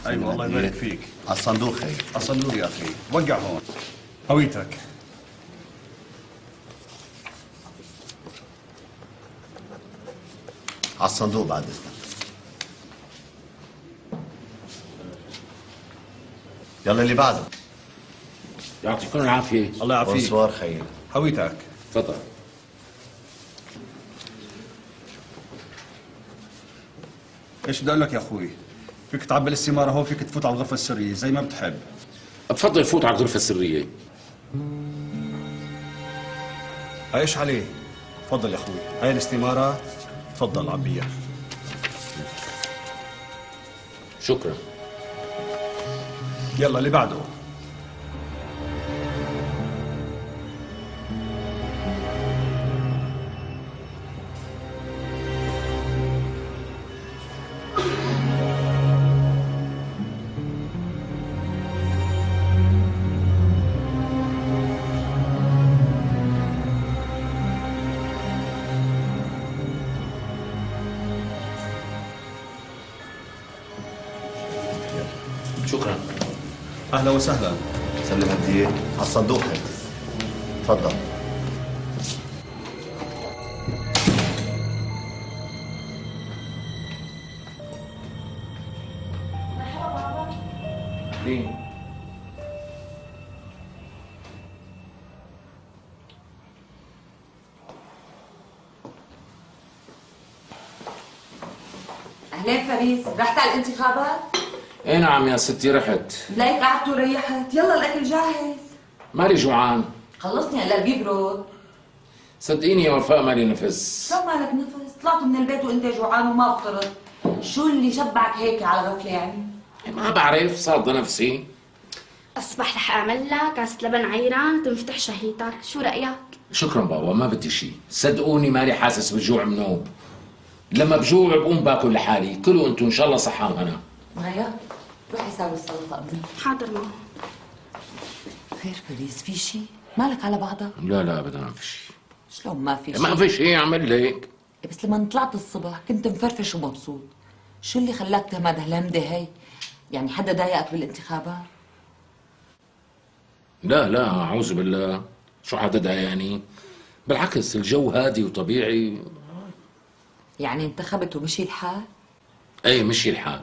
ايوه الله يبارك فيك. على الصندوق خيي. على الصندوق يا اخي. وقع هون. هويتك. على الصندوق بعد اذنك. يلا اللي بعده. يعطيكم العافية. الله يعافيك. بونسوار خيي. هويتك. تفضل. ايش بدي اقول لك يا اخوي؟ فيك تعبي الاستمارة هون، فيك تفوت على الغرفة السرية زي ما بتحب. تفضل فوت على الغرفة السرية. هاي ايش عليه؟ تفضل يا اخوي، هاي الاستمارة، تفضل عبيها. شكرا. يلا اللي بعده. شكرا. اهلا وسهلا. سلم هدية على الصندوق خيي. تفضل. لين. اهلين فريس، رحت على الانتخابات؟ ايه نعم يا ستي رحت. بلاقيك قعدت وريحت، يلا الاكل جاهز. مالي جوعان. خلصني هلا بيبرد. صدقيني يا وفاء مالي نفس. شو مالك نفس؟ طلعت من البيت وانت جوعان وما فطرت. شو اللي شبعك هيك على غفله يعني؟ ما بعرف، صادة نفسي. أصبح رح أعمل لك كاسة لبن عيران تنفتح شهيتك، شو رأيك؟ شكرا بابا، ما بدي شيء، صدقوني مالي حاسس بالجوع منوب. لما بجوع بقوم باكل لحالي، كلوا انتم ان شاء الله صحة وهنا. مايا روحي ساوي السلطه ابني. حاضر ماما. خير فريس، في شيء؟ مالك على بعضك؟ لا لا ابدا ما في شيء. شلون ما في شيء؟ ما في شيء اعمل لك. بس لما طلعت الصبح كنت مفرفش ومبسوط. شو اللي خلاك تهمد هالهمده هي؟ يعني حدا ضايقك بالانتخابات؟ لا لا اعوذ بالله، شو حدا يعني؟ بالعكس الجو هادي وطبيعي. يعني انتخبت ومشي الحال؟ ايه مشي الحال،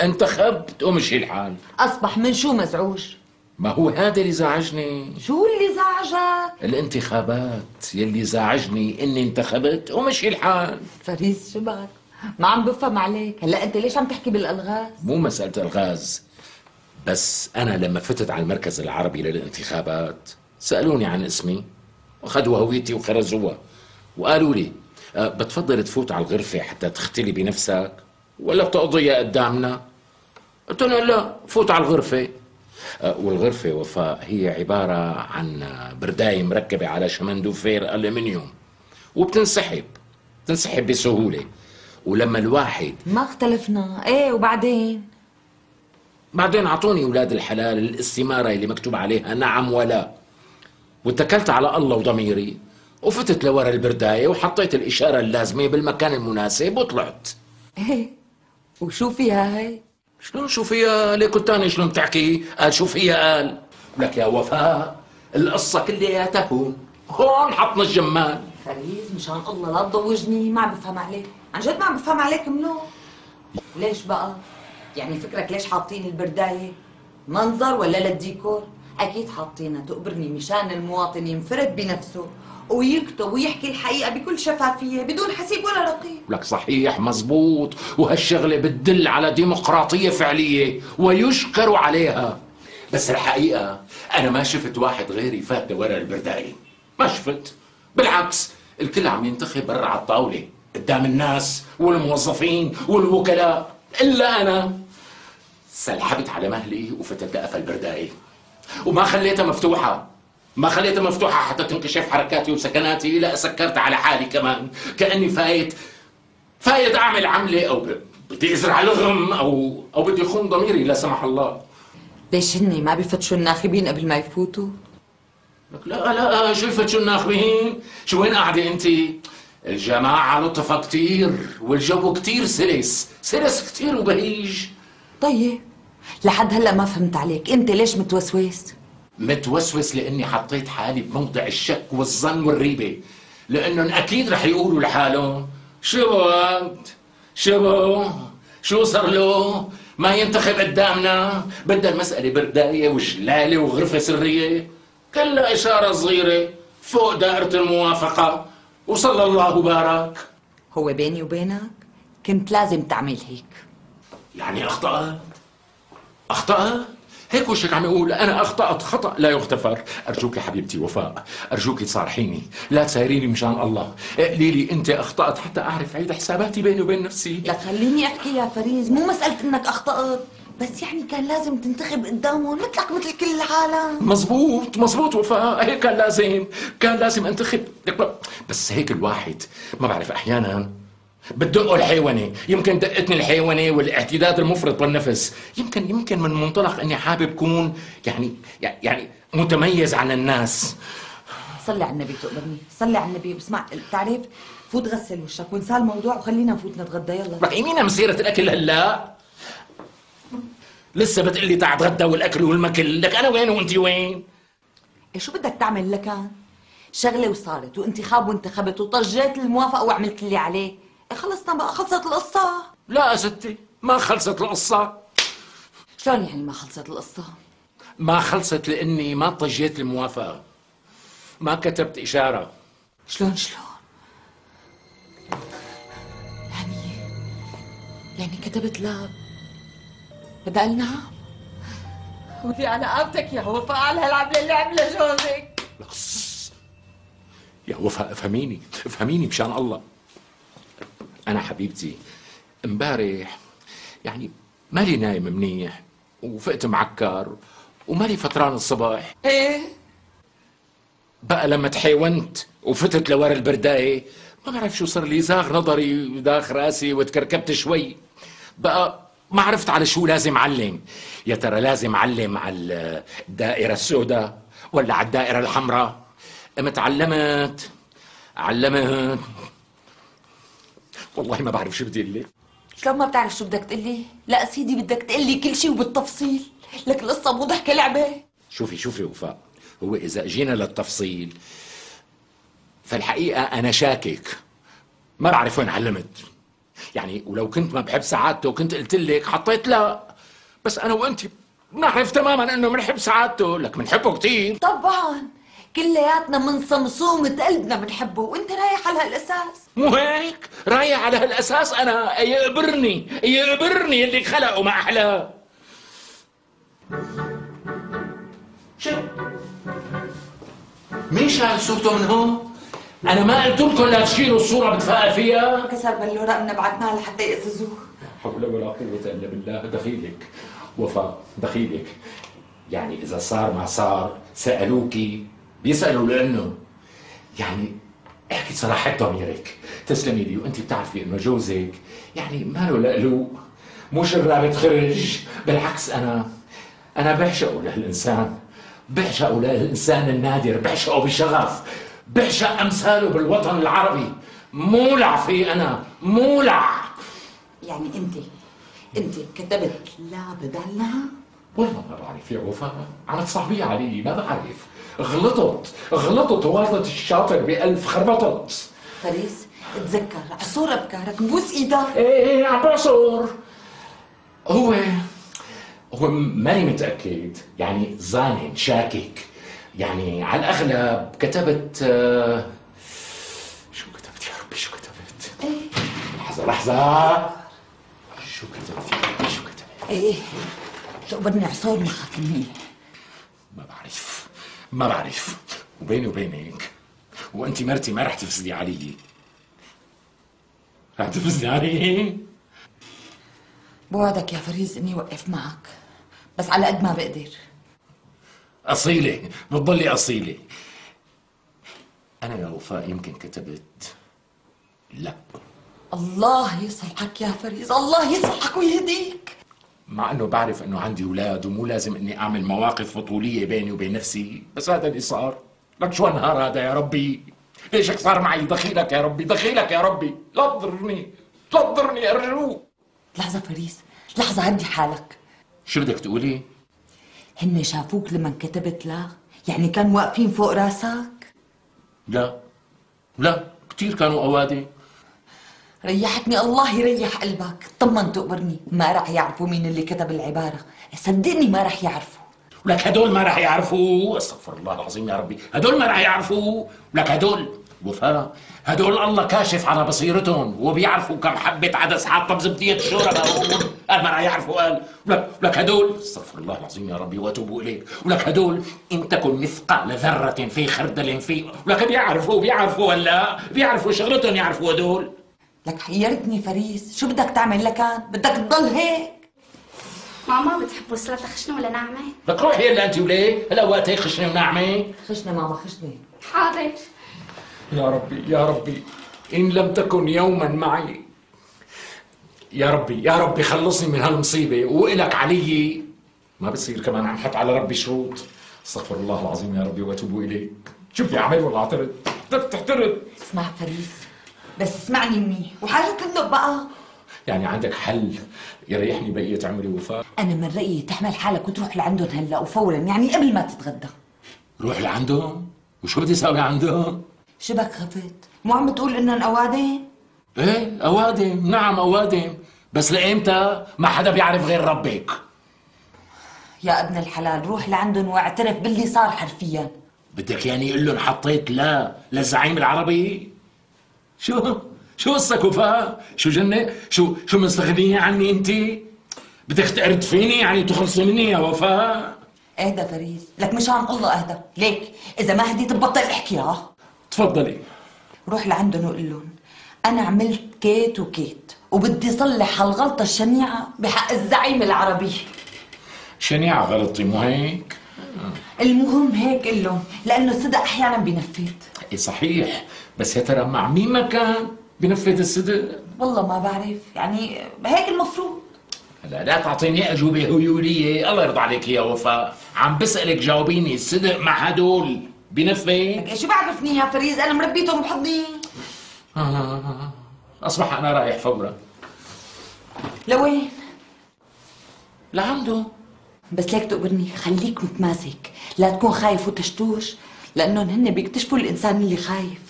انتخبت ومشي الحال. اصبح من شو مزعوج؟ ما هو هذا اللي زعجني. شو اللي زعجك؟ الانتخابات يلي زعجني اني انتخبت ومشي الحال. فريز شو بك؟ ما عم بفهم عليك، هلا انت ليش عم تحكي بالالغاز؟ مو مسألة الغاز، بس أنا لما فتت على المركز العربي للانتخابات سألوني عن اسمي وأخذوا هويتي وخرزوها وقالوا لي بتفضل تفوت على الغرفة حتى تختلي بنفسك ولا بتقضيها قدامنا؟ قلت لهم لا، فوت على الغرفة. والغرفة وفاء هي عبارة عن برداية مركبة على شمندوفير ألمنيوم وبتنسحب بسهولة. ولما الواحد ما اختلفنا، ايه وبعدين اعطوني اولاد الحلال الاستماره اللي مكتوب عليها نعم ولا، واتكلت على الله وضميري وفتت لورا البردايه وحطيت الاشاره اللازمه بالمكان المناسب وطلعت. ايه وشو فيها هي؟ شلون شو فيها؟ ليك الثاني شلون بتحكي؟ قال شو فيها؟ قال لك يا وفاء القصه كلياتها هون حطنا الجمال. فريز مشان الله لا تضوجني، ما عم بفهم عليك، عن جد ما عم بفهم عليك منو؟ ليش بقى؟ يعني فكرك ليش حاطين البرداية؟ منظر ولا للديكور؟ أكيد حاطينها تقبرني مشان المواطن ينفرد بنفسه ويكتب ويحكي الحقيقة بكل شفافية بدون حسيب ولا رقيب. لك صحيح مزبوط، وهالشغلة بتدل على ديمقراطية فعلية ويشكر عليها. بس الحقيقة أنا ما شفت واحد غيري فات ورا البرداية، ما شفت. بالعكس الكل عم ينتخب برا على الطاولة قدام الناس والموظفين والوكلاء، إلا أنا سلحبت على مهلي وفتت لقفل البرداية وما خليتها مفتوحة حتى تنكشف حركاتي وسكناتي. لا سكرت على حالي كمان كأني فايت أعمل عملة أو بدي أزرع لغم أو بدي أخون ضميري لا سمح الله. ليش هني ما بفتشوا الناخبين قبل ما يفوتوا؟ لا شو يفتشوا الناخبين؟ شو وين قاعدة أنت؟ الجماعة لطفة كتير والجو كتير سلس كتير وبهيج. طيب لحد هلا ما فهمت عليك، انت ليش متوسوس؟ متوسوس لاني حطيت حالي بموضع الشك والظن والريبه، لانهم اكيد رح يقولوا لحالهم شو وقت شو صار له ما ينتخب قدامنا، بدها المساله بردايه وجلاله وغرفه سريه، كلها اشاره صغيره فوق دائره الموافقه وصلى الله وبارك. هو بيني وبينك كنت لازم تعمل هيك. يعني أخطأت؟ هيك وشك عم يقول أنا أخطأت خطأ لا يغتفر. أرجوك يا حبيبتي وفاء، أرجوك تصارحيني، لا تسايريني مشان الله، قولي لي أنت أخطأت حتى أعرف عيد حساباتي بيني وبين نفسي. لا خليني أحكي يا فريز، مو مسألة إنك أخطأت، بس يعني كان لازم تنتخب قدامهم مثلك مثل كل العالم. مزبوط وفاء، هيك كان لازم أنتخب، بس هيك الواحد ما بعرف أحيانا بتدقوا الحيوانة، يمكن دقتني الحيوانة والاعتداد المفرط بالنفس، يمكن من منطلق اني حابب كون يعني متميز عن الناس. صلي على النبي تقبرني، صلي على النبي. بسمع بتعرف، فوت غسل وشك وانسى الموضوع وخلينا نفوت نتغدى. يلا لك يمينها مسيرة الاكل هلا؟ لسه بتقلي تعال اتغدى والاكل والمكل، لك انا وين وانت وين؟ إيه شو بدك تعمل لكان؟ شغلة وصارت وانتخاب وانتخبت وطجيت الموافقة وعملت اللي عليه. خلصنا بقى، خلصت القصة. لا يا ستي ما خلصت القصة. شلون يعني ما خلصت القصة؟ ما خلصت لاني ما طجيت الموافقة، ما كتبت اشارة. شلون؟ يعني كتبت لا بدل نعم؟ ودي على قامتك يا وفاء على هالعملة اللي عملها جوزك. يا وفاء افهميني مشان الله. أنا حبيبتي امبارح يعني مالي نايم منيح وفقت معكر ومالي فتران الصباح. ايه بقى لما تحيونت وفتت لورا البرداية ما بعرف شو صار لي، زاغ نظري وداخ راسي وتكركبت شوي، بقى ما عرفت على شو لازم علم. يا ترى لازم علم على الدائرة السوداء ولا على الدائرة الحمراء؟ قمت علمت والله ما بعرف شو بدي اقول لك. شلون ما بتعرف شو بدك تقلي؟ لا سيدي بدك تقلي كل شيء وبالتفصيل، لك القصة مو ضحكة لعبة. شوفي وفاء، هو إذا جينا للتفصيل فالحقيقة أنا شاكك، ما بعرف وين علمت. يعني ولو كنت ما بحب سعادته وكنت قلت لك حطيت لا، بس أنا وأنت بنعرف تماما إنه بنحب سعادته، لك بنحبه كثير. طبعا كلياتنا من صمصومة قلبنا بنحبه، وانت رايح على هالاساس. مو هيك؟ رايح على هالاساس انا، يقبرني اللي خلقه ما احلاه. شو؟ مين شال صورته من هون؟ انا ما قلت لكم لا تشيلوا الصورة بتفقى فيها؟ كسر بلورة من بعتناها لحتى يقززوه. حول ولا قوة الا بالله. دخيلك وفاء، دخيلك. يعني اذا صار ما صار سألوكي بيسألوا لانه يعني احكي صراحة ضميرك. تسلمي لي، وانت بتعرفي انه جوزك يعني ماله لقلوق، مو شرابة خرج، بالعكس انا بعشقه للانسان النادر، بعشقه بشغف، بعشق امثاله بالوطن العربي، مولع فيه انا، مولع. يعني انت كتبت لا بدلنا؟ والله ما بعرف يا وفاء، عم تصعبيه علي، ما بعرف. غلطت وورطت الشاطر بألف خربطت. فريس اتذكر عصور ابكارك، بوس ايدك. ايه عم بعصر. هو ماني متأكد، يعني ظانن شاكك، يعني على الأغلب كتبت شو كتبت يا ربي؟ شو كتبت؟ ايه لحظة شو كتبت؟ ايه تقبرني عصور مخك منيح. ما بعرف. وبيني وبينك وانت مرتي ما رح تفسدي علي. رح تفسدي علي؟ بوعدك يا فريز اني اوقف معك، بس على قد ما بقدر. أصيلة، بتضلي أصيلة. أنا يا وفاء يمكن كتبت لا. الله يصلحك يا فريز، الله يصلحك ويهديك. مع انه بعرف انه عندي اولاد ومو لازم اني اعمل مواقف بطوليه بيني وبين نفسي، بس هذا اللي صار. لك شو النهار هذا يا ربي؟ ليش هيك صار معي؟ دخيلك يا ربي، لا تضرني ارجوك. لحظة فريز، لحظة هدي حالك. شو بدك تقولي؟ هن شافوك لما كتبت لا؟ يعني كانوا واقفين فوق راسك؟ لا لا، كثير كانوا اوادي. ريحتني الله يريح قلبك. طمنت تقبرني، ما راح يعرفوا مين اللي كتب العبارة. صدقني ما راح يعرفوا. ولك هدول ما راح يعرفوا، استغفر الله العظيم يا ربي، هدول ما راح يعرفوا. ولك هدول وفاء، هدول الله كاشف على بصيرتهم وبيعرفوا كم حبة عدس حاطة بزبدية الشوربة. قال ما راح يعرفوا. قال ولك هدول، استغفر الله العظيم يا ربي واتوب اليك، ولك هدول ان تكن مثقال ذرة في خردل في، ولك بيعرفوا ولا بيعرفوا شغلتهم، يعرفوا هدول. لك حيرتني فريس، شو بدك تعمل لكان؟ بدك تضل هيك؟ ماما بتحبوا السلطة خشنة ولا ناعمة؟ لك روحي هلا انت وليه؟ هلا وقت هيك خشنة وناعمة؟ خشنة ماما خشنة. حاضر. يا ربي يا ربي، إن لم تكن يوما معي، يا ربي يا ربي خلصني من هالمصيبة. وإلك علي ما بصير كمان عم حط على ربي شروط. استغفر الله العظيم يا ربي واتوب إليك. شو بدي أعمل والله اعترض؟ بدك تحترض؟ اسمع فريس، بس اسمعني منيح وحاجة تندق بقى. يعني عندك حل يريحني بقية عمري وفاء؟ أنا من رأيي تحمل حالك وتروح لعندهم هلا وفورا، يعني قبل ما تتغدى. روح لعندهم؟ وشو بدي اسوي عندهم؟ شبك خفت؟ مو عم بتقول إنهم أوادم؟ ايه اوادم، نعم اوادم، بس لإمتى؟ ما حدا بيعرف غير ربك. يا ابن الحلال روح لعندهم واعترف باللي صار حرفيا. بدك يعني يقول لهم حطيت لا للزعيم العربي؟ شو قصتك وفاء؟ شو جنة؟ شو مستغنية عني انت؟ بدك تقرد فيني يعني تخلصي مني يا وفاء؟ اهدى فريس، لك مشان الله اهدى، ليك إذا ما هديت ببطل احكي. تفضلي. روح لعندهم وقول لهم أنا عملت كيت وكيت وبدي صلح هالغلطة الشنيعة بحق الزعيم العربي. شنيعة غلطتي مو هيك؟ المهم هيك قل لهم، لأنه الصدق أحيانا بينفذ. ايه صحيح، بس يا ترى مع مين ما كان بنفذ الصدق؟ والله ما بعرف، يعني هيك المفروض. لا تعطيني أجوبة هيولية، الله يرضى عليك يا وفاء، عم بسألك جاوبيني، الصدق مع هدول بنفذ؟ لك شو بعرفني يا فريز، أنا مربيتهم بحضني. أصبح أنا رايح فورا. لوين؟ لعنده. بس ليك تقبرني، خليك متماسك، لا تكون خايف وتشتوش، لأنهم هن بيكتشفوا الإنسان اللي خايف.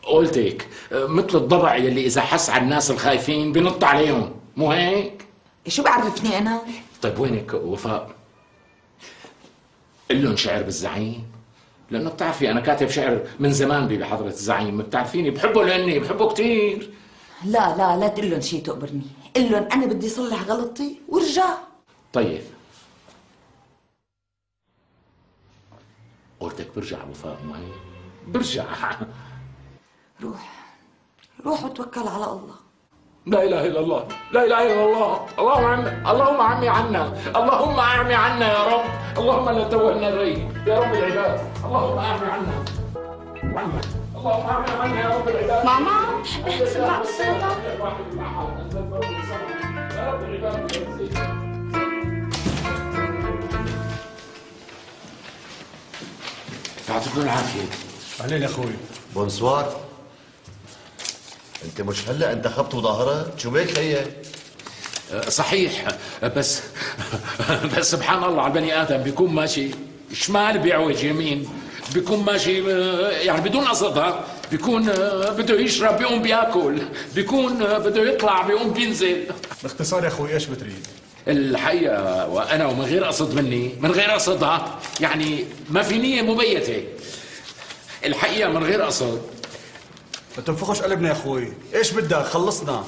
قلتك مثل الضبع يلي إذا حس على الناس الخايفين بنط عليهم، مو هيك؟ شو بعرفني أنا؟ طيب وينك وفاء؟ قل لهم شعر بالزعيم، لأنه بتعرفي أنا كاتب شعر من زمان بحضرة الزعيم، بتعرفيني بحبه لأني بحبه كتير. لا تقول لهم شيء تقبرني، قل لهم أنا بدي صلح غلطي وارجع. طيب قلتك برجع وفاء مو هيك؟ برجع. روح وتوكل على الله. لا اله الا الله، لا اله الا الله، اللهم عمي عنا، اللهم اعمي عنا يا رب، اللهم لا توهنا الري يا رب العباد، اللهم اعمي عنا. اللهم اعمي عنا يا رب العباد. ماما بتحبي تسمع بالسلطة؟ يا رب العباد. يعطيكم العافيه. اهلين يا اخوي. بونسوار. انت مش هلا انتخبت وظاهرت؟ شو بك خيي؟ صحيح، بس سبحان الله على البني ادم، بيكون ماشي شمال بيعوج يمين، بيكون ماشي يعني بدون قصدها، بيكون بده يشرب بيقوم بياكل، بيكون بده يطلع بيقوم بينزل. باختصار يا اخوي ايش بتريد؟ الحقيقه وانا ومن غير قصد مني، من غير قصدها، يعني ما في نيه مبيته، الحقيقه من غير قصد. ما تنفخش قلبنا يا اخوي، ايش بدك؟ خلصنا.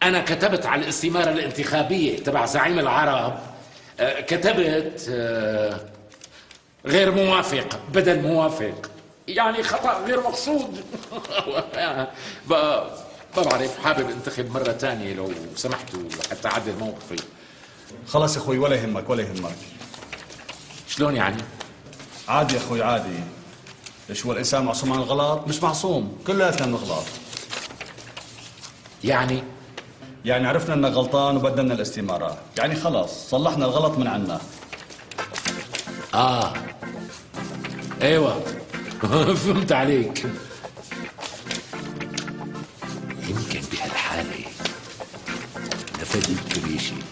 أنا كتبت على الاستمارة الانتخابية تبع زعيم العرب، كتبت غير موافق بدل موافق، يعني خطأ غير مقصود. ما بعرف، حابب انتخب مرة تانية لو سمحتوا حتى أعدل موقفي. خلص يا اخوي، ولا يهمك ولا يهمك. شلون يعني؟ عادي يا اخوي عادي. ليش هو الانسان معصوم عن الغلط؟ مش معصوم، كلياتنا بنغلط. يعني عرفنا انك غلطان وبدلنا الاستمارة، يعني خلاص صلحنا الغلط من عنا. ايوه. فهمت عليك. يمكن بهالحالة نفذت كل شيء.